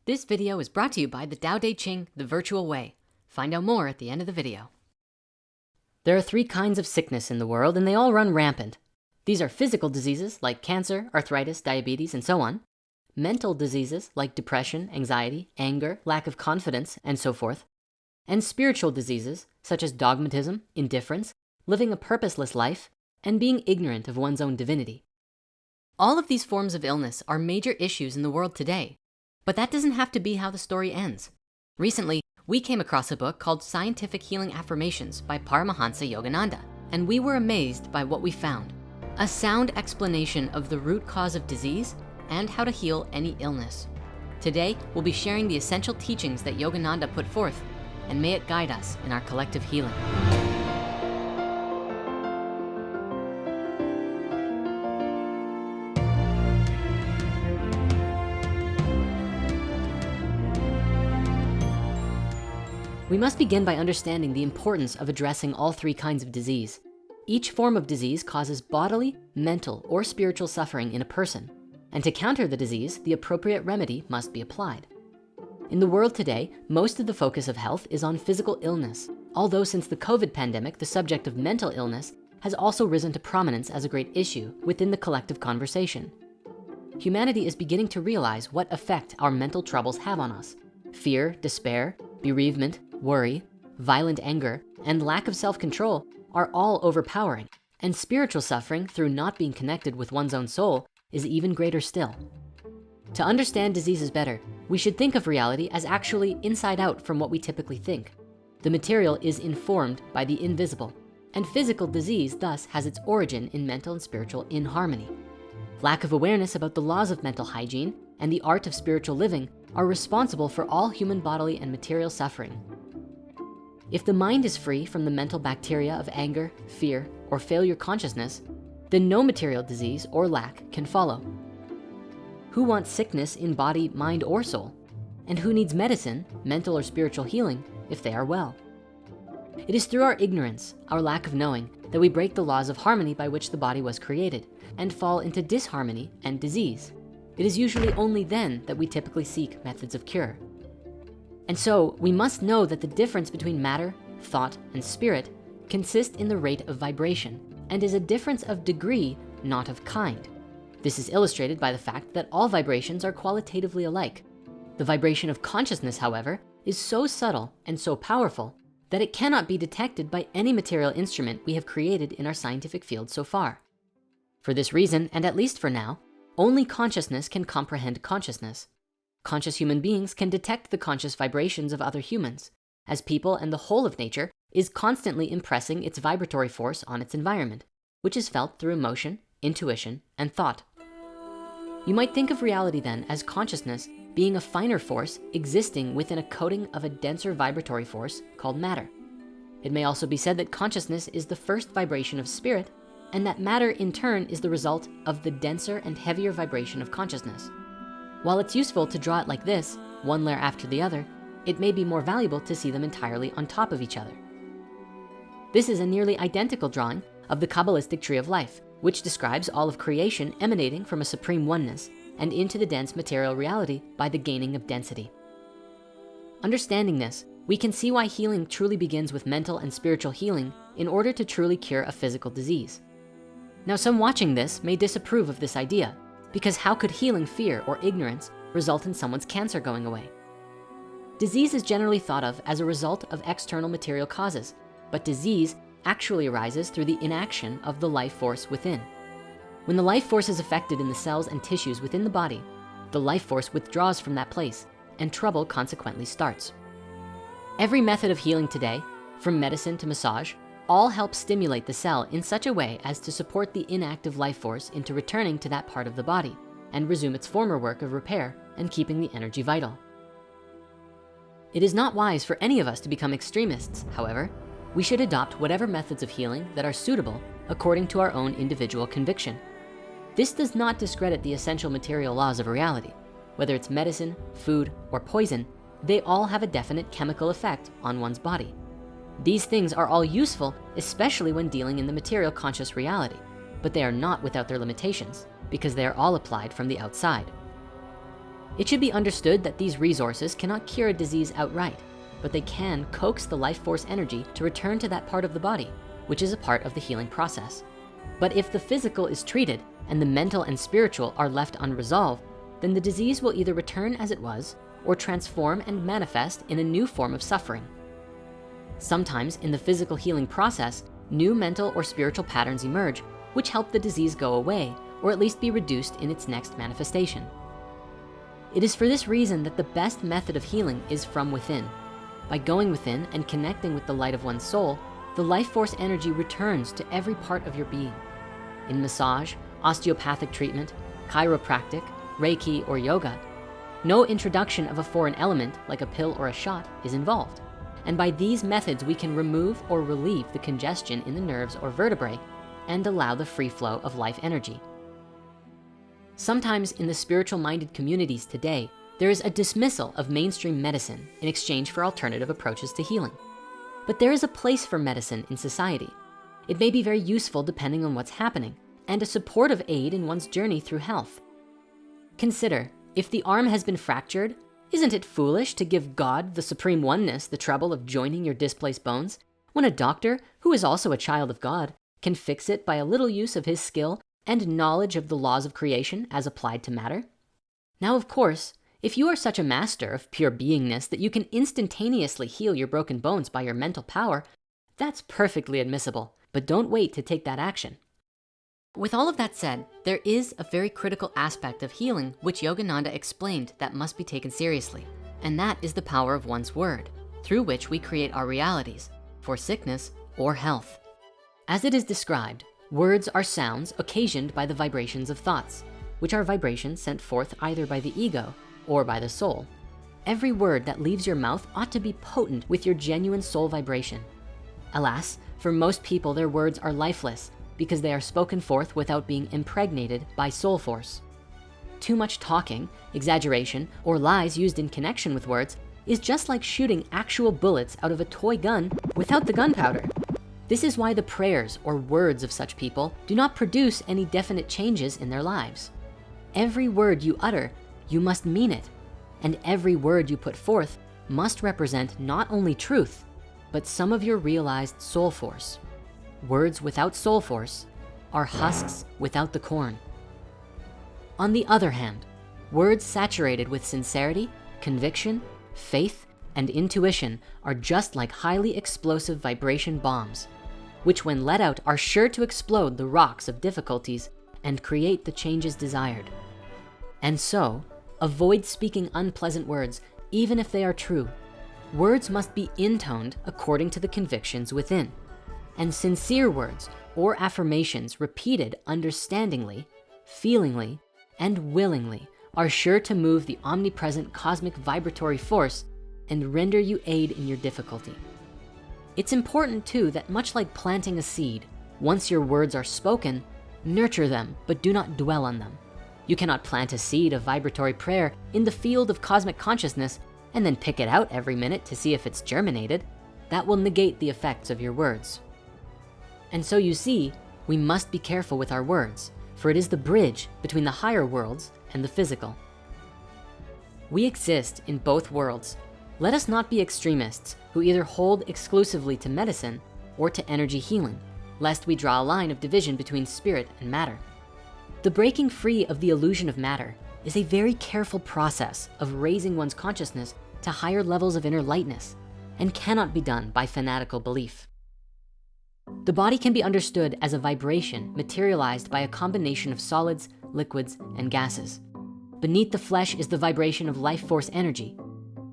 This video is brought to you by the Tao Te Ching, the virtual way. Find out more at the end of the video. There are three kinds of sickness in the world and they all run rampant. These are physical diseases like cancer, arthritis, diabetes, and so on. Mental diseases like depression, anxiety, anger, lack of confidence, and so forth. And spiritual diseases such as dogmatism, indifference, living a purposeless life, and being ignorant of one's own divinity. All of these forms of illness are major issues in the world today. But that doesn't have to be how the story ends. Recently, we came across a book called Scientific Healing Affirmations by Paramahansa Yogananda, and we were amazed by what we found. A sound explanation of the root cause of disease and how to heal any illness. Today, we'll be sharing the essential teachings that Yogananda put forth, and may it guide us in our collective healing. We must begin by understanding the importance of addressing all three kinds of disease. Each form of disease causes bodily, mental, or spiritual suffering in a person. And to counter the disease, the appropriate remedy must be applied. In the world today, most of the focus of health is on physical illness. Although since the COVID pandemic, the subject of mental illness has also risen to prominence as a great issue within the collective conversation. Humanity is beginning to realize what effect our mental troubles have on us. Fear, despair, bereavement, worry, violent anger, and lack of self-control are all overpowering, and spiritual suffering through not being connected with one's own soul is even greater still. To understand diseases better, we should think of reality as actually inside out from what we typically think. The material is informed by the invisible, and physical disease thus has its origin in mental and spiritual inharmony. Lack of awareness about the laws of mental hygiene and the art of spiritual living are responsible for all human bodily and material suffering. If the mind is free from the mental bacteria of anger, fear, or failure consciousness, then no material disease or lack can follow. Who wants sickness in body, mind, or soul? And who needs medicine, mental or spiritual healing, if they are well? It is through our ignorance, our lack of knowing, that we break the laws of harmony by which the body was created and fall into disharmony and disease. It is usually only then that we typically seek methods of cure. And so we must know that the difference between matter, thought, and spirit consist in the rate of vibration and is a difference of degree, not of kind. This is illustrated by the fact that all vibrations are qualitatively alike. The vibration of consciousness, however, is so subtle and so powerful that it cannot be detected by any material instrument we have created in our scientific field so far. For this reason, and at least for now, only consciousness can comprehend consciousness. Conscious human beings can detect the conscious vibrations of other humans, as people and the whole of nature is constantly impressing its vibratory force on its environment, which is felt through emotion, intuition, and thought. You might think of reality then as consciousness being a finer force existing within a coating of a denser vibratory force called matter. It may also be said that consciousness is the first vibration of spirit, and that matter in turn is the result of the denser and heavier vibration of consciousness. While it's useful to draw it like this, one layer after the other, it may be more valuable to see them entirely on top of each other. This is a nearly identical drawing of the Kabbalistic tree of life, which describes all of creation emanating from a supreme oneness and into the dense material reality by the gaining of density. Understanding this, we can see why healing truly begins with mental and spiritual healing in order to truly cure a physical disease. Now, some watching this may disapprove of this idea, because how could healing fear or ignorance result in someone's cancer going away? Disease is generally thought of as a result of external material causes, but disease actually arises through the inaction of the life force within. When the life force is affected in the cells and tissues within the body, the life force withdraws from that place and trouble consequently starts. Every method of healing today, from medicine to massage, all help stimulate the cell in such a way as to support the inactive life force into returning to that part of the body and resume its former work of repair and keeping the energy vital. It is not wise for any of us to become extremists, however. We should adopt whatever methods of healing that are suitable according to our own individual conviction. This does not discredit the essential material laws of reality. Whether it's medicine, food, or poison, they all have a definite chemical effect on one's body. These things are all useful, especially when dealing in the material conscious reality, but they are not without their limitations because they are all applied from the outside. It should be understood that these resources cannot cure a disease outright, but they can coax the life force energy to return to that part of the body, which is a part of the healing process. But if the physical is treated and the mental and spiritual are left unresolved, then the disease will either return as it was or transform and manifest in a new form of suffering. Sometimes in the physical healing process, new mental or spiritual patterns emerge, which help the disease go away, or at least be reduced in its next manifestation. It is for this reason that the best method of healing is from within. By going within and connecting with the light of one's soul, the life force energy returns to every part of your being. In massage, osteopathic treatment, chiropractic, Reiki, or yoga, no introduction of a foreign element like a pill or a shot is involved. And by these methods, we can remove or relieve the congestion in the nerves or vertebrae and allow the free flow of life energy. Sometimes in the spiritual-minded communities today, there is a dismissal of mainstream medicine in exchange for alternative approaches to healing. But there is a place for medicine in society. It may be very useful depending on what's happening, and a supportive aid in one's journey through health. Consider, if the arm has been fractured, isn't it foolish to give God, the supreme oneness, the trouble of joining your displaced bones, when a doctor, who is also a child of God, can fix it by a little use of his skill and knowledge of the laws of creation as applied to matter? Now, of course, if you are such a master of pure beingness that you can instantaneously heal your broken bones by your mental power, that's perfectly admissible, but don't wait to take that action. With all of that said, there is a very critical aspect of healing which Yogananda explained that must be taken seriously, and that is the power of one's word, through which we create our realities, for sickness or health. As it is described, words are sounds occasioned by the vibrations of thoughts, which are vibrations sent forth either by the ego or by the soul. Every word that leaves your mouth ought to be potent with your genuine soul vibration. Alas, for most people, their words are lifeless because they are spoken forth without being impregnated by soul force. Too much talking, exaggeration, or lies used in connection with words is just like shooting actual bullets out of a toy gun without the gunpowder. This is why the prayers or words of such people do not produce any definite changes in their lives. Every word you utter, you must mean it. And every word you put forth must represent not only truth, but some of your realized soul force. Words without soul force are husks without the corn. On the other hand, words saturated with sincerity, conviction, faith, and intuition are just like highly explosive vibration bombs, which when let out are sure to explode the rocks of difficulties and create the changes desired. And so, avoid speaking unpleasant words, even if they are true. Words must be intoned according to the convictions within. And sincere words or affirmations repeated understandingly, feelingly, and willingly are sure to move the omnipresent cosmic vibratory force and render you aid in your difficulty. It's important too that much like planting a seed, once your words are spoken, nurture them, but do not dwell on them. You cannot plant a seed of vibratory prayer in the field of cosmic consciousness and then pick it out every minute to see if it's germinated. That will negate the effects of your words. And so you see, we must be careful with our words, for it is the bridge between the higher worlds and the physical. We exist in both worlds. Let us not be extremists who either hold exclusively to medicine or to energy healing, lest we draw a line of division between spirit and matter. The breaking free of the illusion of matter is a very careful process of raising one's consciousness to higher levels of inner lightness and cannot be done by fanatical belief. The body can be understood as a vibration materialized by a combination of solids, liquids, and gases. Beneath the flesh is the vibration of life force energy,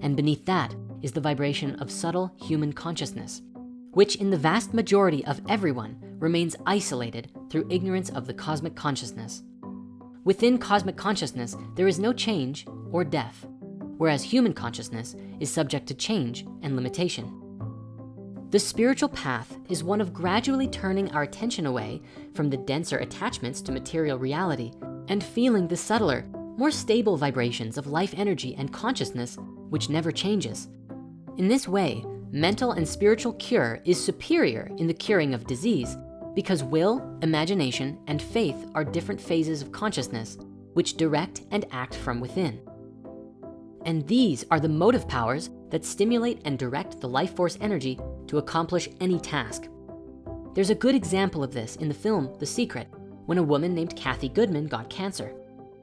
and beneath that is the vibration of subtle human consciousness, which in the vast majority of everyone remains isolated through ignorance of the cosmic consciousness. Within cosmic consciousness, there is no change or death, whereas human consciousness is subject to change and limitation. The spiritual path is one of gradually turning our attention away from the denser attachments to material reality and feeling the subtler, more stable vibrations of life energy and consciousness, which never changes. In this way, mental and spiritual cure is superior in the curing of disease because will, imagination, and faith are different phases of consciousness which direct and act from within. And these are the motive powers that stimulate and direct the life force energy to accomplish any task. There's a good example of this in the film, The Secret, when a woman named Kathy Goodman got cancer.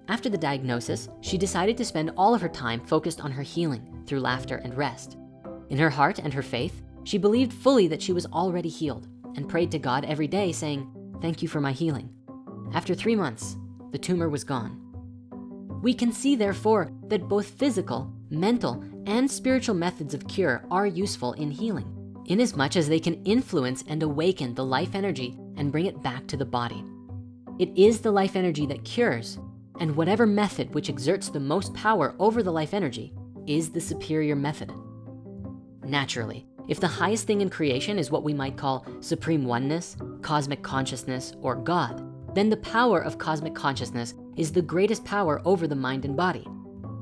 After the diagnosis, she decided to spend all of her time focused on her healing through laughter and rest. In her heart and her faith, she believed fully that she was already healed and prayed to God every day saying, "Thank you for my healing." After 3 months, the tumor was gone. We can see therefore that both physical, mental, and spiritual methods of cure are useful in healing, inasmuch as they can influence and awaken the life energy and bring it back to the body. It is the life energy that cures, and whatever method which exerts the most power over the life energy is the superior method. Naturally, if the highest thing in creation is what we might call supreme oneness, cosmic consciousness, or God, then the power of cosmic consciousness is the greatest power over the mind and body.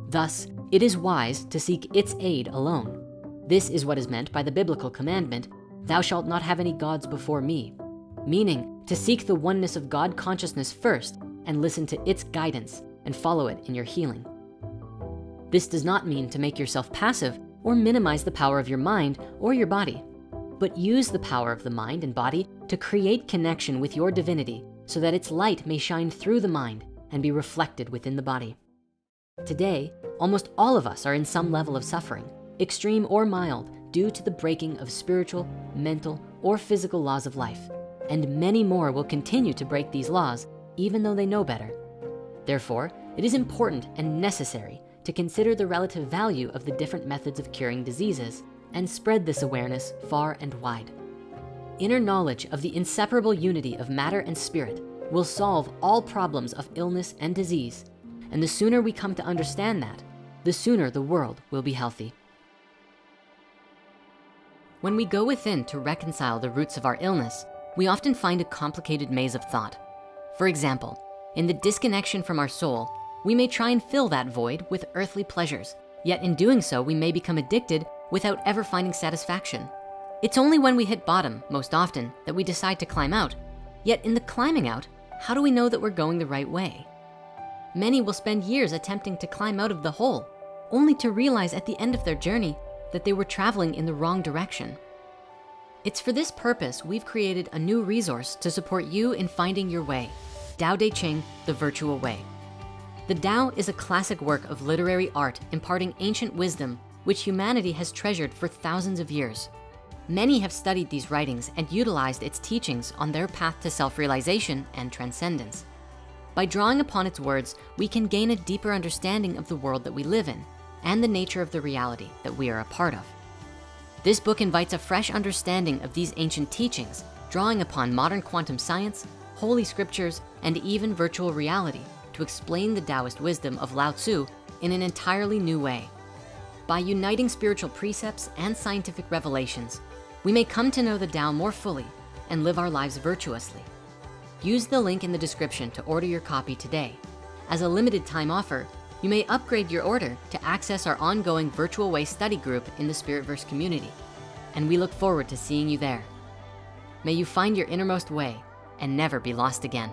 Thus, it is wise to seek its aid alone. This is what is meant by the biblical commandment, "Thou shalt not have any gods before me," meaning to seek the oneness of God consciousness first and listen to its guidance and follow it in your healing. This does not mean to make yourself passive or minimize the power of your mind or your body, but use the power of the mind and body to create connection with your divinity so that its light may shine through the mind and be reflected within the body. Today, almost all of us are in some level of suffering, extreme or mild, due to the breaking of spiritual, mental, or physical laws of life. And many more will continue to break these laws, even though they know better. Therefore, it is important and necessary to consider the relative value of the different methods of curing diseases and spread this awareness far and wide. Inner knowledge of the inseparable unity of matter and spirit will solve all problems of illness and disease. And the sooner we come to understand that, the sooner the world will be healthy. When we go within to reconcile the roots of our illness, we often find a complicated maze of thought. For example, in the disconnection from our soul, we may try and fill that void with earthly pleasures, yet in doing so, we may become addicted without ever finding satisfaction. It's only when we hit bottom, most often, that we decide to climb out. Yet in the climbing out, how do we know that we're going the right way? Many will spend years attempting to climb out of the hole, only to realize at the end of their journey that they were traveling in the wrong direction. It's for this purpose we've created a new resource to support you in finding your way, Tao Te Ching, The Virtual Way. The Tao is a classic work of literary art imparting ancient wisdom which humanity has treasured for thousands of years. Many have studied these writings and utilized its teachings on their path to self-realization and transcendence. By drawing upon its words, we can gain a deeper understanding of the world that we live in and the nature of the reality that we are a part of. This book invites a fresh understanding of these ancient teachings, drawing upon modern quantum science, holy scriptures, and even virtual reality to explain the Taoist wisdom of Lao Tzu in an entirely new way. By uniting spiritual precepts and scientific revelations, we may come to know the Tao more fully and live our lives virtuously. Use the link in the description to order your copy today. As a limited time offer, you may upgrade your order to access our ongoing Virtual Way study group in the Spiritverse community. And we look forward to seeing you there. May you find your innermost way and never be lost again.